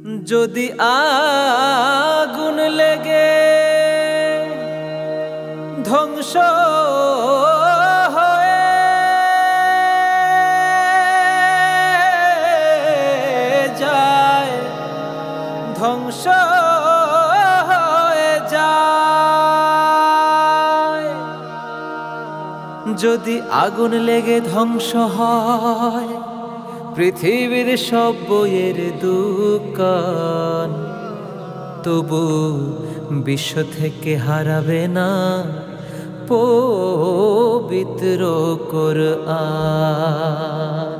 যদি আগুন লেগে ধ্বংস হয়ে যায়, ধ্বংস হয়ে যায়, যদি আগুন লেগে ধ্বংস হয় পৃথিবীর সব বইয়ের দোকান, তবু বিশ্ব থেকে হারাবে না পবিত্র কোরআন।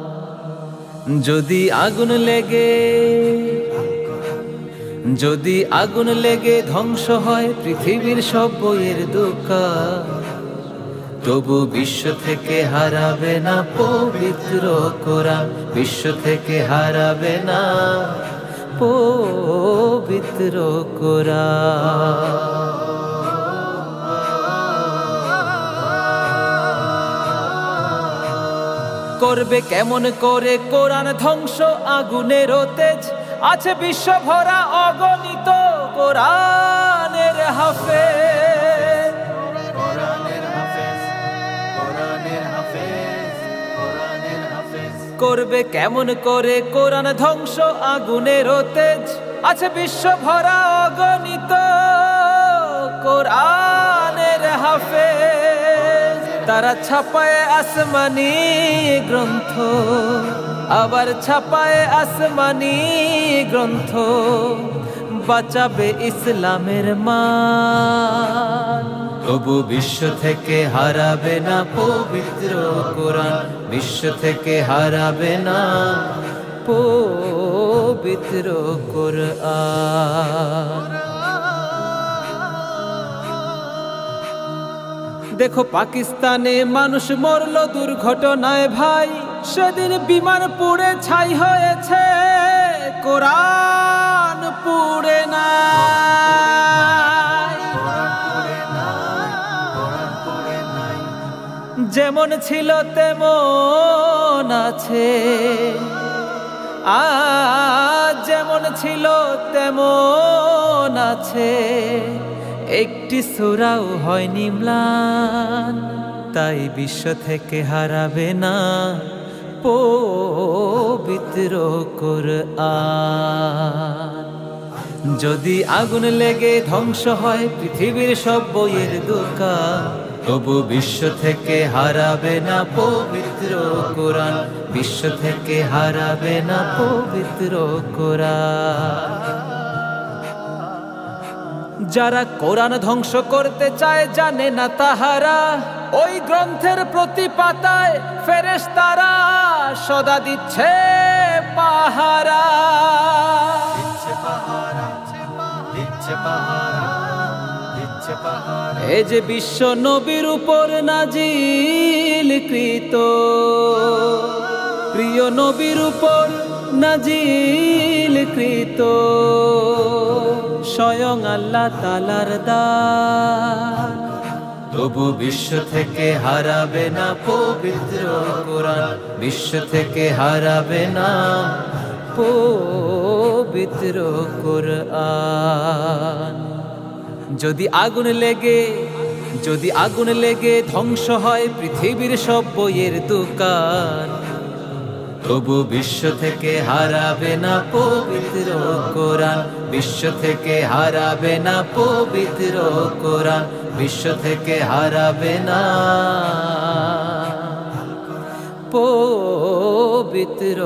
যদি আগুন লেগে ধ্বংস হয় পৃথিবীর সব বইয়ের দোকান, তবু বিশ্ব থেকে হারাবে না পবিত্র কোরআন, বিশ্ব থেকে হারাবে না পবিত্র কোরআন। করবে কেমন করে কোরআন ধ্বংস? আগুনের তেজ আছে বিশ্ব ভরা অগণিত কোরআনের হাফেজ, করবে কেমন করে কোরআন ধ্বংস? আগুনের তেজ আছে বিশ্ব ভরা অগণিত কোরআনের হাফেজ। তারা ছাপায় আসমানি গ্রন্থ, আবার ছাপায় আসমানি গ্রন্থ, বাঁচাবে ইসলামের মান, তবু বিশ্ব থেকে হারাবে না পবিত্র কোরআন, বিশ্ব থেকে হারাবে না পবিত্র কোরআন। দেখো পাকিস্তানে মানুষ মরল দুর্ঘটনায় ভাই, সেদিন বিমান পুড়ে ছাই হয়েছে, কোরআন পুড়ে না। যেমন ছিল তেমন আছে, আজ যেমন ছিল তেমন আছে, একটি সূরাও হয়নি ম্লান, তাই বিশ্ব থেকে হারাবে না পবিত্র কোরআন। যদি আগুন লেগে ধ্বংস হয় পৃথিবীর সব বইয়ের দোকান, তবু বিশ্ব থেকে হারাবে না পবিত্র কোরআন, বিশ্ব থেকে হারাবে না পবিত্র কোরআন। যারা কোরআন ধ্বংস করতে চায় জানে না তাহারা, ওই গ্রন্থের প্রতি পাতায় ফেরেশতারা সদা দিচ্ছে পাহারা, এ যে বিশ্ব নবীর উপর নাজিলকৃত, প্রিয় নবীর উপর নাজিলকৃত, স্বয়ং আল্লাহ তাআলার দান, তবু বিশ্ব থেকে হারাবে না পবিত্র কোরআন, বিশ্ব থেকে হারাবে না পবিত্র কোরআন। যদি আগুন লেগে ধ্বংস হয় পৃথিবীর সব বইয়ের দোকান, তবু বিশ্ব থেকে হারাবে না পবিত্র কোরআন, বিশ্ব থেকে হারাবে না পবিত্র কোরআন, বিশ্ব থেকে হারাবে না পবিত্র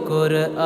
কোরআন।